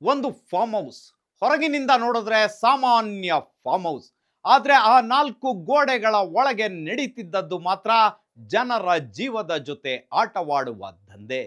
ಒಂದು farm house ಹೊರಗಿನಿಂದ ನೋಡಿದ್ರೆ ಸಾಮಾನ್ಯ ಫಾರ್ಮ್ ಹೌಸ್. ಆದ್ರೆ ಆ ನಾಲ್ಕು ಗೋಡೆಗಳ ಒಳಗೆ ನಡೀತಿದ್ದದ್ದು ಮಾತ್ರ ಜನರ ಜೀವದ ಜೊತೆ ಆಟವಾಡುವ ದಂಧೆ.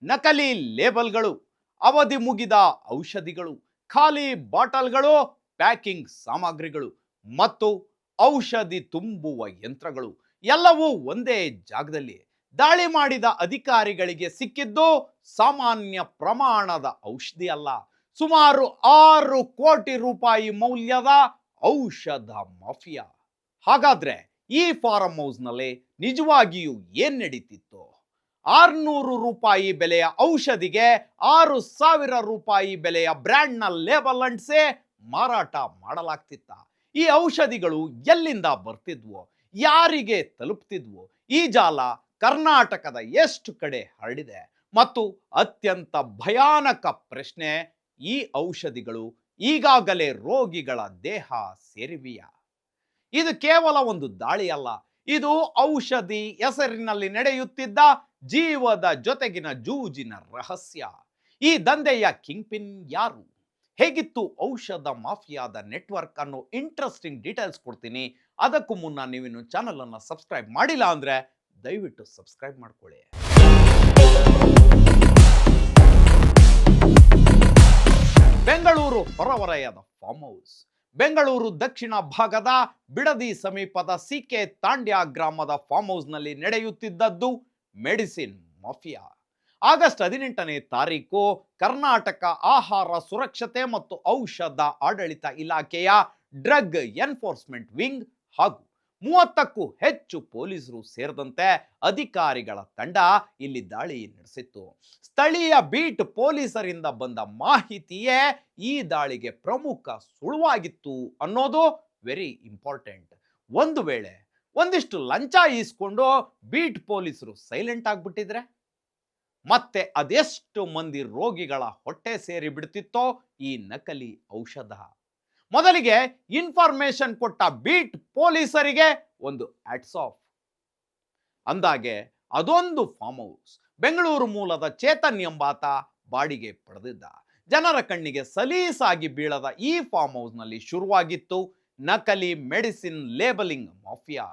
ನಕಲಿ ಲೇಬಲ್ಗಳು, ಅವಧಿ ಮುಗಿದ ಔಷಧಿಗಳು, ಖಾಲಿ ಬಾಟಲ್ಗಳು, ಪ್ಯಾಕಿಂಗ್ ಸಾಮಗ್ರಿಗಳು ಮತ್ತು ಔಷಧಿ ತುಂಬುವ ಯಂತ್ರಗಳು ಎಲ್ಲವೂ ಒಂದೇ ಜಾಗದಲ್ಲಿ. ದಾಳಿ ಮಾಡಿದ ಅಧಿಕಾರಿಗಳಿಗೆ ಸಿಕ್ಕಿದ್ದು ಸಾಮಾನ್ಯ ಪ್ರಮಾಣದ ಔಷಧಿ ಅಲ್ಲ, ಸುಮಾರು 6 ಕೋಟಿ ರೂಪಾಯಿ ಮೌಲ್ಯದ ಔಷಧ ಮಾಫಿಯಾ. ಹಾಗಾದ್ರೆ ಈ ಫಾರ್ಮ್ ಹೌಸ್ನಲ್ಲಿ ನಿಜವಾಗಿಯೂ ಏನ್ ನಡೀತಿತ್ತು? 600 ರೂಪಾಯಿ ಬೆಲೆಯ ಔಷಧಿಗೆ 6,000 ರೂಪಾಯಿ ಬೆಲೆಯ ಬ್ರ್ಯಾಂಡ್ನ ಲೇಬಲ್ ಅಂಟಿಸಿ ಮಾರಾಟ ಮಾಡಲಾಗ್ತಿತ್ತ. ಈ ಔಷಧಿಗಳು ಎಲ್ಲಿಂದ ಬರ್ತಿದ್ವು, ಯಾರಿಗೆ ತಲುಪ್ತಿದ್ವು? ಈ ಜಾಲ ಕರ್ನಾಟಕದ ಎಷ್ಟು ಕಡೆ ಹರಡಿದೆ? ಮತ್ತು ಅತ್ಯಂತ ಭಯಾನಕ ಪ್ರಶ್ನೆ, ಈ ಔಷಧಿಗಳು ಈಗಾಗಲೇ ರೋಗಿಗಳ ದೇಹ ಸೇರಿವೆಯಾ? ಇದು ಕೇವಲ ಒಂದು ದಾಳಿ ಅಲ್ಲ, ಇದು ಔಷಧಿ ಹೆಸರಿನಲ್ಲಿ ನಡೆಯುತ್ತಿದ್ದ ಜೀವದ ಜೊತೆಗಿನ ಜೂಜಿನ ರಹಸ್ಯ. ಈ ದಂಧೆಯ ಕಿಂಗ್ ಪಿನ್ ಯಾರು? ಹೇಗಿತ್ತು ಔಷಧ ಮಾಫಿಯಾದ ನೆಟ್ವರ್ಕ್ ಅನ್ನೋ ಇಂಟ್ರೆಸ್ಟಿಂಗ್ ಡೀಟೇಲ್ಸ್ ಕೊಡ್ತೀನಿ. ಅದಕ್ಕೂ ಮುನ್ನ ನೀವಿನ್ನು ಚಾನಲ್ ಅನ್ನು ಸಬ್ಸ್ಕ್ರೈಬ್ ಮಾಡಿಲ್ಲ ಅಂದ್ರೆ ದಯವಿಟ್ಟು ಸಬ್ಸ್ಕ್ರೈಬ್ ಮಾಡ್ಕೊಳ್ಳಿ. ಬೆಂಗಳೂರು ಹೊರವಲಯದ ಫಾರ್ಮ್ ಹೌಸ್. ಬೆಂಗಳೂರು ದಕ್ಷಿಣ ಭಾಗದ ಬಿಡದಿ ಸಮೀಪದ ಸಿಕೆ ತಾಂಡ್ಯ ಗ್ರಾಮದ ಫಾರ್ಮ್ ಹೌಸ್ನಲ್ಲಿ ನಡೆಯುತ್ತಿದ್ದದ್ದು ಮೆಡಿಸಿನ್ ಮಾಫಿಯಾ. ಆಗಸ್ಟ್ 18ನೇ ತಾರೀಕು ಕರ್ನಾಟಕ ಆಹಾರ ಸುರಕ್ಷತೆ ಮತ್ತು ಔಷಧ ಆಡಳಿತ ಇಲಾಖೆಯ ಡ್ರಗ್ ಎನ್ಫೋರ್ಸ್ಮೆಂಟ್ ವಿಂಗ್ ಹಾಗೂ 30ಕ್ಕೂ ಹೆಚ್ಚು ಪೊಲೀಸರು ಸೇರಿದಂತೆ ಅಧಿಕಾರಿಗಳ ತಂಡ ಇಲ್ಲಿ ದಾಳಿ ನಡೆಸಿತ್ತು. ಸ್ಥಳೀಯ ಬೀಟ್ ಪೊಲೀಸರಿಂದ ಬಂದ ಮಾಹಿತಿಯೇ ಈ ದಾಳಿಗೆ ಪ್ರಮುಖ ಸುಳುವಾಗಿತ್ತು ಅನ್ನೋದು ವೆರಿ ಇಂಪಾರ್ಟೆಂಟ್. ಒಂದು ವೇಳೆ ಒಂದಿಷ್ಟು ಲಂಚ ಈಸ್ಕೊಂಡು ಬೀಟ್ ಪೊಲೀಸರು ಸೈಲೆಂಟ್ ಆಗ್ಬಿಟ್ಟಿದ್ರೆ ಮತ್ತೆ ಅದೆಷ್ಟು ಮಂದಿ ರೋಗಿಗಳ ಹೊಟ್ಟೆ ಸೇರಿ ಬಿಡ್ತಿತ್ತೋ ಈ ನಕಲಿ ಔಷಧ. ಮೊದಲಿಗೆ ಇನ್ಫಾರ್ಮೇಶನ್ ಕೊಟ್ಟ ಬೀಟ್ ಪೊಲೀಸರಿಗೆ ಒಂದು ಹ್ಯಾಟ್ಸ್ ಆಫ್. ಅಂದಾಗೆ ಅದೊಂದು ಫಾರ್ಮ್ ಹೌಸ್ ಬೆಂಗಳೂರು ಮೂಲದ ಚೇತನ್ ಎಂಬಾತ ಬಾಡಿಗೆ ಪಡೆದಿದ್ದ. ಜನರ ಕಣ್ಣಿಗೆ ಸಲೀಸಾಗಿ ಬೀಳದ ಈ ಫಾರ್ಮ್ ಹೌಸ್ನಲ್ಲಿ ಶುರುವಾಗಿತ್ತು ನಕಲಿ ಮೆಡಿಸಿನ್ ಲೇಬಲಿಂಗ್ ಮಾಫಿಯಾ.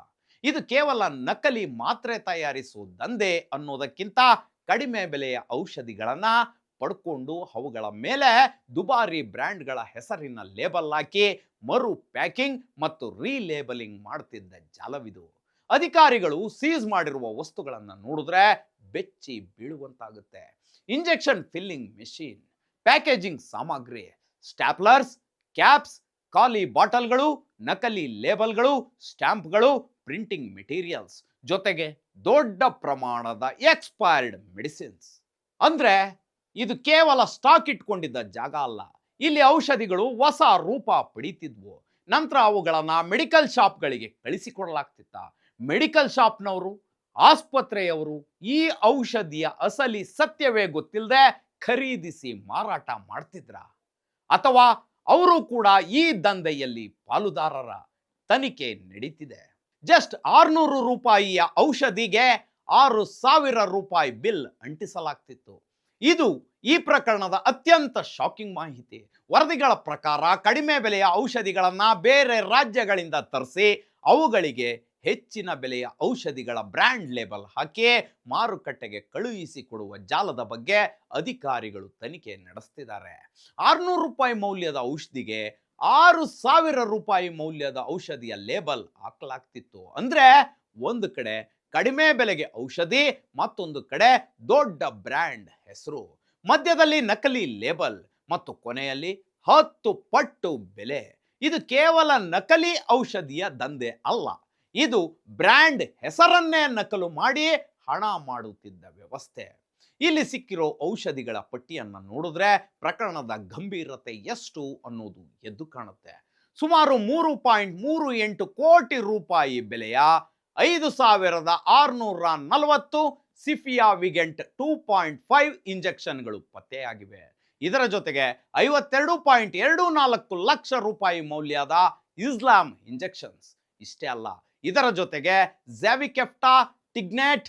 ಇದು ಕೇವಲ ನಕಲಿ ಮಾತ್ರೆ ತಯಾರಿಸುವ ದಂಧೆ ಅನ್ನೋದಕ್ಕಿಂತ ಕಡಿಮೆ ಬೆಲೆಯ ಔಷಧಿಗಳನ್ನ ಪಡ್ಕೊಂಡು ಅವುಗಳ ಮೇಲೆ ದುಬಾರಿ ಬ್ರ್ಯಾಂಡ್ಗಳ ಹೆಸರಿನ ಲೇಬಲ್ ಹಾಕಿ ಮರು ಪ್ಯಾಕಿಂಗ್ ಮತ್ತು ರೀಲೇಬಲಿಂಗ್ ಮಾಡ್ತಿದ್ದ ಜಾಲವಿದು. ಅಧಿಕಾರಿಗಳು ಸೀಸ್ ಮಾಡಿರುವ ವಸ್ತುಗಳನ್ನು ನೋಡಿದ್ರೆ ಬೆಚ್ಚಿ ಬೀಳುವಂತಾಗುತ್ತೆ. ಇಂಜೆಕ್ಷನ್ ಫಿಲ್ಲಿಂಗ್ ಮೆಷಿನ್, ಪ್ಯಾಕೇಜಿಂಗ್ ಸಾಮಗ್ರಿ, ಸ್ಟ್ಯಾಪ್ಲರ್ಸ್, ಕ್ಯಾಪ್ಸ್, ಖಾಲಿ ಬಾಟಲ್ಗಳು, ನಕಲಿ ಲೇಬಲ್ಗಳು, ಸ್ಟ್ಯಾಂಪ್ಗಳು, ಪ್ರಿಂಟಿಂಗ್ ಮೆಟೀರಿಯಲ್ಸ್, ಜೊತೆಗೆ ದೊಡ್ಡ ಪ್ರಮಾಣದ ಎಕ್ಸ್ಪೈರ್ಡ್ ಮೆಡಿಸಿನ್ಸ್. ಅಂದ್ರೆ ಇದು ಕೇವಲ ಸ್ಟಾಕ್ ಇಟ್ಕೊಂಡಿದ್ದ ಜಾಗ ಅಲ್ಲ, ಇಲ್ಲಿ ಔಷಧಿಗಳು ಹೊಸ ರೂಪ ಪಡೀತಿದ್ವು. ನಂತರ ಅವುಗಳನ್ನ ಮೆಡಿಕಲ್ ಶಾಪ್ಗಳಿಗೆ ಕಳಿಸಿಕೊಡಲಾಗ್ತಿತ್ತ. ಮೆಡಿಕಲ್ ಶಾಪ್ನವರು, ಆಸ್ಪತ್ರೆಯವರು ಈ ಔಷಧಿಯ ಅಸಲಿ ಸತ್ಯವೇ ಗೊತ್ತಿಲ್ಲದೆ ಖರೀದಿಸಿ ಮಾರಾಟ ಮಾಡ್ತಿದ್ರ, ಅಥವಾ ಅವರು ಕೂಡ ಈ ದಂಧೆಯಲ್ಲಿ ಪಾಲುದಾರರ? ತನಿಖೆ ನಡೀತಿದೆ. ಜಸ್ಟ್ 600 ರೂಪಾಯಿಯ ಔಷಧಿಗೆ 6,000 ರೂಪಾಯಿ ಬಿಲ್ ಅಂಟಿಸಲಾಗ್ತಿತ್ತು. ಇದು ಈ ಪ್ರಕರಣದ ಅತ್ಯಂತ ಶಾಕಿಂಗ್ ಮಾಹಿತಿ. ವರದಿಗಳ ಪ್ರಕಾರ ಕಡಿಮೆ ಬೆಲೆಯ ಔಷಧಿಗಳನ್ನ ಬೇರೆ ರಾಜ್ಯಗಳಿಂದ ತರಿಸಿ ಅವುಗಳಿಗೆ ಹೆಚ್ಚಿನ ಬೆಲೆಯ ಔಷಧಿಗಳ ಬ್ರ್ಯಾಂಡ್ ಲೇಬಲ್ ಹಾಕಿ ಮಾರುಕಟ್ಟೆಗೆ ಕಳುಹಿಸಿಕೊಡುವ ಜಾಲದ ಬಗ್ಗೆ ಅಧಿಕಾರಿಗಳು ತನಿಖೆ ನಡೆಸ್ತಿದ್ದಾರೆ. 600 ರೂಪಾಯಿ ಮೌಲ್ಯದ ಔಷಧಿಗೆ 6,000 ರೂಪಾಯಿ ಮೌಲ್ಯದ ಔಷಧಿಯ ಲೇಬಲ್ ಹಾಕಲಾಗ್ತಿತ್ತು. ಅಂದ್ರೆ ಒಂದು ಕಡೆ ಕಡಿಮೆ ಬೆಲೆಗೆ ಔಷಧಿ, ಮತ್ತೊಂದು ಕಡೆ ದೊಡ್ಡ ಬ್ರ್ಯಾಂಡ್ ಹೆಸರು, ಮಧ್ಯದಲ್ಲಿ ನಕಲಿ ಲೇಬಲ್ ಮತ್ತು ಕೊನೆಯಲ್ಲಿ 10 ಪಟ್ಟು ಬೆಲೆ. ಇದು ಕೇವಲ ನಕಲಿ ಔಷಧಿಯ ದಂಧೆ ಅಲ್ಲ, ಇದು ಬ್ರ್ಯಾಂಡ್ ಹೆಸರನ್ನೇ ನಕಲು ಮಾಡಿ ಹಣ ಮಾಡುತ್ತಿದ್ದ ವ್ಯವಸ್ಥೆ. ಇಲ್ಲಿ ಸಿಕ್ಕಿರೋ ಔಷಧಿಗಳ ಪಟ್ಟಿಯನ್ನು ನೋಡಿದ್ರೆ ಪ್ರಕರಣದ ಗಂಭೀರತೆ ಎಷ್ಟು ಅನ್ನೋದು ಎದ್ದು ಕಾಣುತ್ತೆ. ಸುಮಾರು 3.38 ಕೋಟಿ ರೂಪಾಯಿ ಬೆಲೆಯ 5,640 ಸಿಫಿಯಾ ವಿಗೆಂಟ್ 2.5 ಇಂಜೆಕ್ಷನ್ಗಳು ಪತ್ತೆಯಾಗಿವೆ. ಇದರ ಜೊತೆಗೆ 52.24 ಲಕ್ಷ ರೂಪಾಯಿ ಮೌಲ್ಯದ ಇಸ್ಲಾಂ ಇಂಜೆಕ್ಷನ್ಸ್. ಇಷ್ಟೇ ಅಲ್ಲ, ಇದರ ಜೊತೆಗೆ ಝಾವಿಕೆಫ್ಟಾ, ಟಿಗ್ನೆಟ್,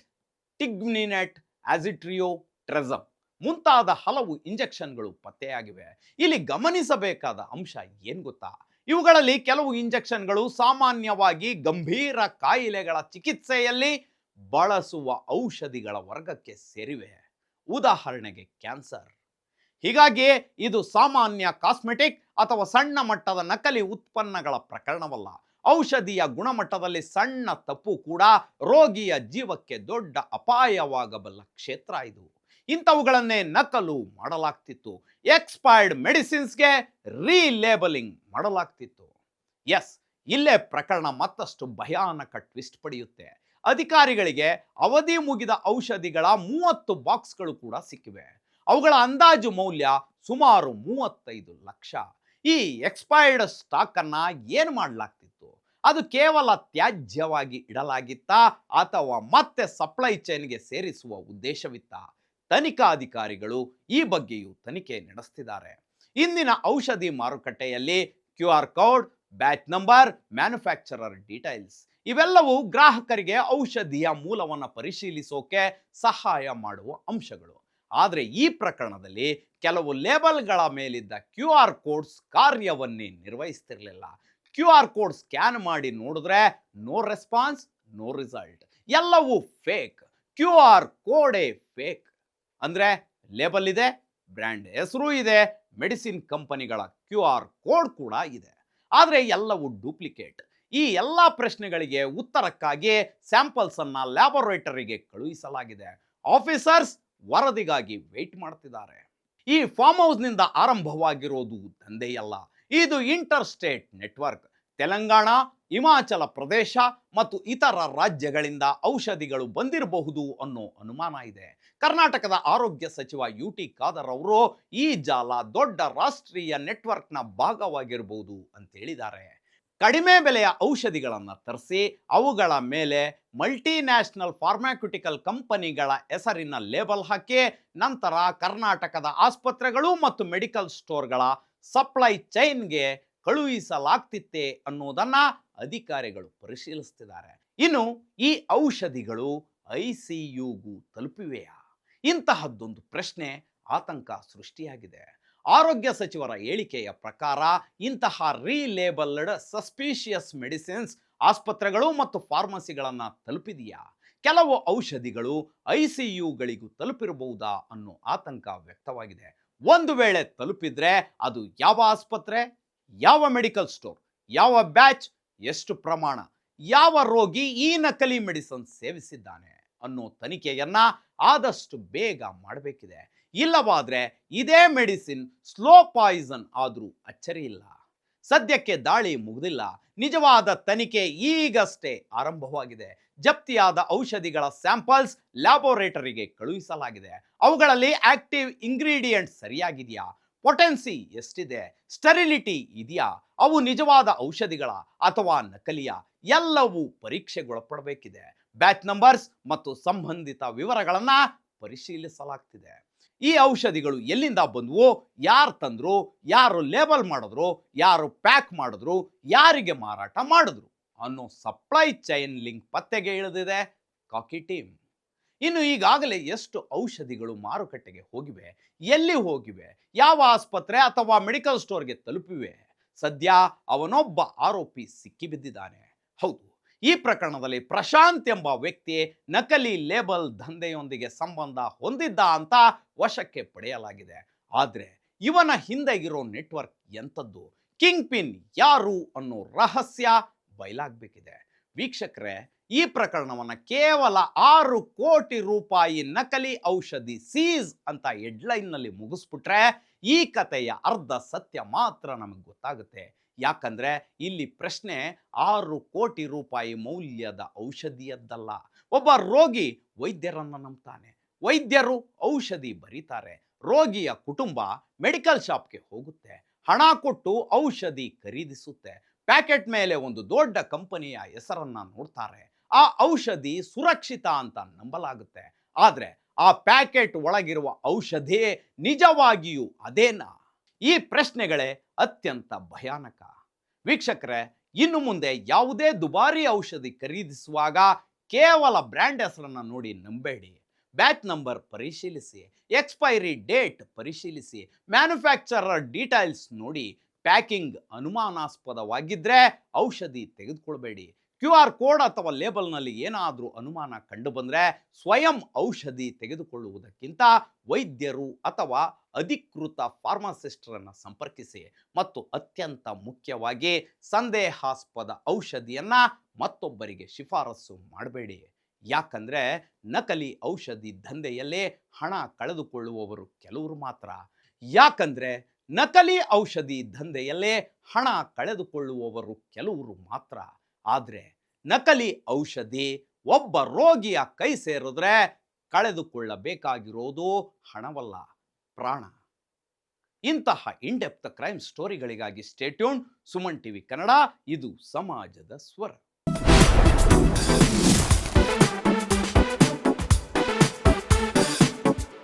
ಟಿಗ್ನಿನೆಟ್, ಆಸಿಟ್ರಿಯೋ, ಟ್ರೆಸಮ್ ಮುಂತಾದ ಹಲವು ಇಂಜೆಕ್ಷನ್ಗಳು ಪತ್ತೆಯಾಗಿವೆ. ಇಲ್ಲಿ ಗಮನಿಸಬೇಕಾದ ಅಂಶ ಏನ್ ಗೊತ್ತಾ? ಇವುಗಳಲ್ಲಿ ಕೆಲವು ಇಂಜೆಕ್ಷನ್ಗಳು ಸಾಮಾನ್ಯವಾಗಿ ಗಂಭೀರ ಕಾಯಿಲೆಗಳ ಚಿಕಿತ್ಸೆಯಲ್ಲಿ ಬಳಸುವ ಔಷಧಿಗಳ ವರ್ಗಕ್ಕೆ ಸೇರಿವೆ. ಉದಾಹರಣೆಗೆ ಕ್ಯಾನ್ಸರ್. ಹೀಗಾಗಿ ಇದು ಸಾಮಾನ್ಯ ಕಾಸ್ಮೆಟಿಕ್ ಅಥವಾ ಸಣ್ಣ ಮಟ್ಟದ ನಕಲಿ ಉತ್ಪನ್ನಗಳ ಪ್ರಕರಣವಲ್ಲ. ಔಷಧಿಯ ಗುಣಮಟ್ಟದಲ್ಲಿ ಸಣ್ಣ ತಪ್ಪು ಕೂಡ ರೋಗಿಯ ಜೀವಕ್ಕೆ ದೊಡ್ಡ ಅಪಾಯವಾಗಬಲ್ಲ ಕ್ಷೇತ್ರ ಇದು. ಇಂಥವುಗಳನ್ನೇ ನಕಲು ಮಾಡಲಾಗ್ತಿತ್ತು. ಎಕ್ಸ್ಪೈರ್ಡ್ ಮೆಡಿಸಿನ್ಸ್ಗೆ ರೀಲೇಬಲಿಂಗ್ ಮಾಡಲಾಗ್ತಿತ್ತು. ಎಸ್, ಇಲ್ಲೇ ಪ್ರಕರಣ ಮತ್ತಷ್ಟು ಭಯಾನಕ ಟ್ವಿಸ್ಟ್ ಪಡೆಯುತ್ತೆ. ಅಧಿಕಾರಿಗಳಿಗೆ ಅವಧಿ ಮುಗಿದ ಔಷಧಿಗಳ 30 ಬಾಕ್ಸ್ಗಳು ಕೂಡ ಸಿಕ್ಕಿವೆ. ಅವುಗಳ ಅಂದಾಜು ಮೌಲ್ಯ ಸುಮಾರು 35 ಲಕ್ಷ. ಈ ಎಕ್ಸ್ಪೈರ್ಡ್ ಸ್ಟಾಕ್ ಅನ್ನ ಏನು ಮಾಡಲಾಗ್ತಿತ್ತು? ಅದು ಕೇವಲ ತ್ಯಾಜ್ಯವಾಗಿ ಇಡಲಾಗಿತ್ತಾ ಅಥವಾ ಮತ್ತೆ ಸಪ್ಲೈ ಚೈನ್ಗೆ ಸೇರಿಸುವ ಉದ್ದೇಶವಿತ್ತಾ? ತನಿಖಾ ಅಧಿಕಾರಿಗಳು ಈ ಬಗ್ಗೆಯೂ ತನಿಖೆ ನಡೆಸ್ತಿದ್ದಾರೆ. ಇಂದಿನ ಔಷಧಿ ಮಾರುಕಟ್ಟೆಯಲ್ಲಿ QR code, batch number, manufacturer details ಇವೆಲ್ಲವೂ ಗ್ರಾಹಕರಿಗೆ ಔಷಧಿಯ ಮೂಲವನ್ನು ಪರಿಶೀಲಿಸೋಕೆ ಸಹಾಯ ಮಾಡುವ ಅಂಶಗಳು. ಆದರೆ ಈ ಪ್ರಕರಣದಲ್ಲಿ ಕೆಲವು ಲೇಬಲ್ಗಳ ಮೇಲಿದ್ದ QR ಕೋಡ್ಸ್ ಕಾರ್ಯವನ್ನೇ ನಿರ್ವಹಿಸ್ತಿರ್ಲಿಲ್ಲ. QR ಕೋಡ್ ಸ್ಕ್ಯಾನ್ ಮಾಡಿ ನೋಡಿದ್ರೆ ನೋ ರೆಸ್ಪಾನ್ಸ್, ನೋ ರಿಸಲ್ಟ್. ಎಲ್ಲವೂ ಫೇಕ್. QR ಕೋಡೇ ಫೇಕ್. ಅಂದ್ರೆ ಲೇಬಲ್ ಇದೆ, ಬ್ರ್ಯಾಂಡ್ ಹೆಸರು ಇದೆ, ಮೆಡಿಸಿನ್ ಕಂಪನಿಗಳ QR ಕೋಡ್ ಕೂಡ ಇದೆ, ಆದರೆ ಎಲ್ಲವೂ ಡೂಪ್ಲಿಕೇಟ್. ಈ ಎಲ್ಲ ಪ್ರಶ್ನೆಗಳಿಗೆ ಉತ್ತರಕ್ಕಾಗಿ ಸ್ಯಾಂಪಲ್ಸ್ ಅನ್ನ ಲ್ಯಾಬೊರೇಟರಿಗೆ ಕಳುಹಿಸಲಾಗಿದೆ. ಆಫೀಸರ್ಸ್ ವರದಿಗಾಗಿ ವೇಟ್ ಮಾಡ್ತಿದ್ದಾರೆ. ಈ ಫಾರ್ಮ್ ಹೌಸ್ ನಿಂದ ಆರಂಭವಾಗಿರೋದು ದಂಧೆಯಲ್ಲ, ಇದು inter state network. Telangana, Himachal Pradesh ಮತ್ತು ಇತರ ರಾಜ್ಯಗಳಿಂದ ಔಷಧಿಗಳು ಬಂದಿರಬಹುದು ಅನ್ನೋ ಅನುಮಾನ ಇದೆ. ಕರ್ನಾಟಕದ ಆರೋಗ್ಯ ಸಚಿವ UT ಖಾದರ್ ಅವರು ಈ ಜಾಲ ದೊಡ್ಡ ರಾಷ್ಟ್ರೀಯ ನೆಟ್ವರ್ಕ್ನ ಭಾಗವಾಗಿರಬಹುದು ಅಂತ ಹೇಳಿದ್ದಾರೆ. ಕಡಿಮೆ ಬೆಲೆಯ ಔಷಧಿಗಳನ್ನು ತರಿಸಿ ಅವುಗಳ ಮೇಲೆ ಮಲ್ಟಿನ್ಯಾಷನಲ್ ಫಾರ್ಮಾಕ್ಯೂಟಿಕಲ್ ಕಂಪನಿಗಳ ಹೆಸರಿನ ಲೇಬಲ್ ಹಾಕಿ ನಂತರ ಕರ್ನಾಟಕದ ಆಸ್ಪತ್ರೆಗಳು ಮತ್ತು ಮೆಡಿಕಲ್ ಸ್ಟೋರ್ಗಳ ಸಪ್ಲೈ ಚೈನ್ಗೆ ಕಳುಹಿಸಲಾಗ್ತಿತ್ತೆ ಅನ್ನೋದನ್ನ ಅಧಿಕಾರಿಗಳು ಪರಿಶೀಲಿಸ್ತಿದ್ದಾರೆ. ಇನ್ನು ಈ ಔಷಧಿಗಳು ICUಗೂ ತಲುಪಿವೆಯಾ? ಇಂತಹದ್ದೊಂದು ಪ್ರಶ್ನೆ ಆತಂಕ ಸೃಷ್ಟಿಯಾಗಿದೆ. ಆರೋಗ್ಯ ಸಚಿವರ ಹೇಳಿಕೆಯ ಪ್ರಕಾರ ಇಂತಹ ರೀಲೇಬಲ್ಡ್ ಸಸ್ಪಿಷಿಯಸ್ ಮೆಡಿಸಿನ್ಸ್ ಆಸ್ಪತ್ರೆಗಳು ಮತ್ತು ಫಾರ್ಮಸಿಗಳನ್ನು ತಲುಪಿದೆಯಾ? ಕೆಲವು ಔಷಧಿಗಳು ICUಗಳಿಗೂ ತಲುಪಿರಬಹುದಾ ಅನ್ನೋ ಆತಂಕ ವ್ಯಕ್ತವಾಗಿದೆ. ಒಂದು ವೇಳೆ ತಲುಪಿದ್ರೆ ಅದು ಯಾವ ಆಸ್ಪತ್ರೆ, ಯಾವ ಮೆಡಿಕಲ್ ಸ್ಟೋರ್, ಯಾವ ಬ್ಯಾಚ್, ಎಷ್ಟು ಪ್ರಮಾಣ, ಯಾವ ರೋಗಿ ಈ ನಕಲಿ ಮೆಡಿಸಿನ್ ಸೇವಿಸಿದ್ದಾನೆ ಅನ್ನೋ ತನಿಖೆಯನ್ನ ಆದಷ್ಟು ಬೇಗ ಮಾಡಬೇಕಿದೆ. ಇಲ್ಲವಾದ್ರೆ ಇದೇ ಮೆಡಿಸಿನ್ ಸ್ಲೋ ಪಾಯ್ಸನ್ ಆದ್ರೂ ಅಚ್ಚರಿ ಇಲ್ಲ. ಸದ್ಯಕ್ಕೆ ದಾಳಿ ಮುಗಿದಿಲ್ಲ. ನಿಜವಾದ ತನಿಖೆ ಈಗಷ್ಟೇ ಆರಂಭವಾಗಿದೆ. ಜಪ್ತಿಯಾದ ಔಷಧಿಗಳ ಸ್ಯಾಂಪಲ್ಸ್ ಲ್ಯಾಬೊರೇಟರಿಗೆ ಕಳುಹಿಸಲಾಗಿದೆ. ಅವುಗಳಲ್ಲಿ ಆಕ್ಟಿವ್ ಇಂಗ್ರೀಡಿಯೆಂಟ್ ಸರಿಯಾಗಿದೆಯಾ, ಪೊಟೆನ್ಸಿ ಎಷ್ಟಿದೆ, ಸ್ಟೆರಿಲಿಟಿ ಇದೆಯಾ, ಅವು ನಿಜವಾದ ಔಷಧಿಗಳ ಅಥವಾ ನಕಲಿಯ, ಎಲ್ಲವೂ ಪರೀಕ್ಷೆಗೊಳಪಡಬೇಕಿದೆ. ಬ್ಯಾಚ್ ನಂಬರ್ಸ್ ಮತ್ತು ಸಂಬಂಧಿತ ವಿವರಗಳನ್ನ ಪರಿಶೀಲಿಸಲಾಗ್ತಿದೆ. ಈ ಔಷಧಿಗಳು ಎಲ್ಲಿಂದ ಬಂದವು, ಯಾರು ತಂದ್ರು, ಯಾರು ಲೇಬಲ್ ಮಾಡಿದ್ರು, ಯಾರು ಪ್ಯಾಕ್ ಮಾಡಿದ್ರು, ಯಾರಿಗೆ ಮಾರಾಟ ಮಾಡಿದ್ರು ಅನ್ನೋ ಸಪ್ಲೈ ಚೈನ್ ಲಿಂಕ್ ಪತ್ತೆಗೆ ಇಳಿದಿದೆ ಕಾಕಿ ಟೀಮ್. ಇನ್ನು ಈಗಾಗಲೇ ಎಷ್ಟು ಔಷಧಿಗಳು ಮಾರುಕಟ್ಟೆಗೆ ಹೋಗಿವೆ, ಎಲ್ಲಿ ಹೋಗಿವೆ, ಯಾವ ಆಸ್ಪತ್ರೆ ಅಥವಾ ಮೆಡಿಕಲ್ ಸ್ಟೋರ್ಗೆ ತಲುಪಿವೆ? ಸದ್ಯ ಅವನೊಬ್ಬ ಆರೋಪಿ ಸಿಕ್ಕಿಬಿದ್ದಿದ್ದಾನೆ. ಹೌದು, ಈ ಪ್ರಕರಣದಲ್ಲಿ ಪ್ರಶಾಂತ್ ಎಂಬ ವ್ಯಕ್ತಿ ನಕಲಿ ಲೇಬಲ್ ದಂಧೆಯೊಂದಿಗೆ ಸಂಬಂಧ ಹೊಂದಿದ್ದ ಅಂತ ವಶಕ್ಕೆ ಪಡೆಯಲಾಗಿದೆ. ಆದ್ರೆ ಇವನ ಹಿಂದೆ ಇರೋ ನೆಟ್ವರ್ಕ್ ಎಂಥದ್ದು, ಕಿಂಗ್ ಪಿನ್ ಯಾರು ಅನ್ನೋ ರಹಸ್ಯ ಬಯಲಾಗಬೇಕಿದೆ. ವೀಕ್ಷಕರೇ, ಈ ಪ್ರಕರಣವನ್ನ ಕೇವಲ 6 ಕೋಟಿ ರೂಪಾಯಿ ನಕಲಿ ಔಷಧಿ ಸೀಸ್ ಅಂತ ಹೆಡ್ಲೈನ್ ನಲ್ಲಿ ಮುಗಿಸ್ಬಿಟ್ರೆ ಈ ಕಥೆಯ ಅರ್ಧ ಸತ್ಯ ಮಾತ್ರ ನಮಗೆ ಗೊತ್ತಾಗುತ್ತೆ. ಯಾಕಂದ್ರೆ ಇಲ್ಲಿ ಪ್ರಶ್ನೆ 6 ಕೋಟಿ ರೂಪಾಯಿ ಮೌಲ್ಯದ ಔಷಧಿಯದ್ದಲ್ಲ. ಒಬ್ಬ ರೋಗಿ ವೈದ್ಯರನ್ನ ನಂಬ್ತಾನೆ, ವೈದ್ಯರು ಔಷಧಿ ಬರೀತಾರೆ, ರೋಗಿಯ ಕುಟುಂಬ ಮೆಡಿಕಲ್ ಶಾಪ್ಗೆ ಹೋಗುತ್ತೆ, ಹಣ ಕೊಟ್ಟು ಔಷಧಿ ಖರೀದಿಸುತ್ತೆ, ಪ್ಯಾಕೆಟ್ ಮೇಲೆ ಒಂದು ದೊಡ್ಡ ಕಂಪನಿಯ ಹೆಸರನ್ನ ನೋಡ್ತಾರೆ, ಆ ಔಷಧಿ ಸುರಕ್ಷಿತ ಅಂತ ನಂಬಲಾಗುತ್ತೆ. ಆದ್ರೆ ಆ ಪ್ಯಾಕೆಟ್ ಒಳಗಿರುವ ಔಷಧಿ ನಿಜವಾಗಿಯೂ ಅದೇನಾ? ಈ ಪ್ರಶ್ನೆಗಳೇ ಅತ್ಯಂತ ಭಯಾನಕ. ವೀಕ್ಷಕರೇ, ಇನ್ನು ಮುಂದೆ ಯಾವುದೇ ದುಬಾರಿ ಔಷಧಿ ಖರೀದಿಸುವಾಗ ಕೇವಲ ಬ್ರ್ಯಾಂಡ್ ಹೆಸರನ್ನ ನೋಡಿ ನಂಬೇಡಿ. ಬ್ಯಾಚ್ ನಂಬರ್ ಪರಿಶೀಲಿಸಿ, ಎಕ್ಸ್ಪೈರಿ ಡೇಟ್ ಪರಿಶೀಲಿಸಿ, ಮ್ಯಾನುಫ್ಯಾಕ್ಚರರ್ ಡೀಟೇಲ್ಸ್ ನೋಡಿ. ಪ್ಯಾಕಿಂಗ್ ಅನುಮಾನಾಸ್ಪದವಾಗಿದ್ದರೆ ಔಷಧಿ ತೆಗೆದುಕೊಳ್ಬೇಡಿ. ಕ್ಯೂ ಆರ್ ಕೋಡ್ ಅಥವಾ ಲೇಬಲ್ನಲ್ಲಿ ಏನಾದರೂ ಅನುಮಾನ ಕಂಡು ಬಂದರೆ ಸ್ವಯಂ ಔಷಧಿ ತೆಗೆದುಕೊಳ್ಳುವುದಕ್ಕಿಂತ ವೈದ್ಯರು ಅಥವಾ ಅಧಿಕೃತ ಫಾರ್ಮಾಸಿಸ್ಟರನ್ನು ಸಂಪರ್ಕಿಸಿ. ಮತ್ತು ಅತ್ಯಂತ ಮುಖ್ಯವಾಗಿ ಸಂದೇಹಾಸ್ಪದ ಔಷಧಿಯನ್ನು ಮತ್ತೊಬ್ಬರಿಗೆ ಶಿಫಾರಸು ಮಾಡಬೇಡಿ. ಯಾಕಂದರೆ ನಕಲಿ ಔಷಧಿ ದಂಧೆಯಲ್ಲೇ ಹಣ ಕಳೆದುಕೊಳ್ಳುವವರು ಕೆಲವರು ಮಾತ್ರ. ಯಾಕಂದರೆ ನಕಲಿ ಔಷಧಿ ದಂಧೆಯಲ್ಲೇ ಹಣ ಕಳೆದುಕೊಳ್ಳುವವರು ಕೆಲವರು ಮಾತ್ರ. ಆದರೆ ನಕಲಿ ಔಷಧಿ ಒಬ್ಬ ರೋಗಿಯ ಕೈ ಸೇರಿದ್ರೆ ಕಳೆದುಕೊಳ್ಳಬೇಕಾಗಿರೋದು ಹಣವಲ್ಲ, ಪ್ರಾಣ. ಇಂತಹ ಇನ್ ಡೆಪ್ತ್ ಕ್ರೈಮ್ ಸ್ಟೋರಿಗಳಿಗಾಗಿ stay tune. Suman TV Kannada, ಇದು ಸಮಾಜದ ಸ್ವರ.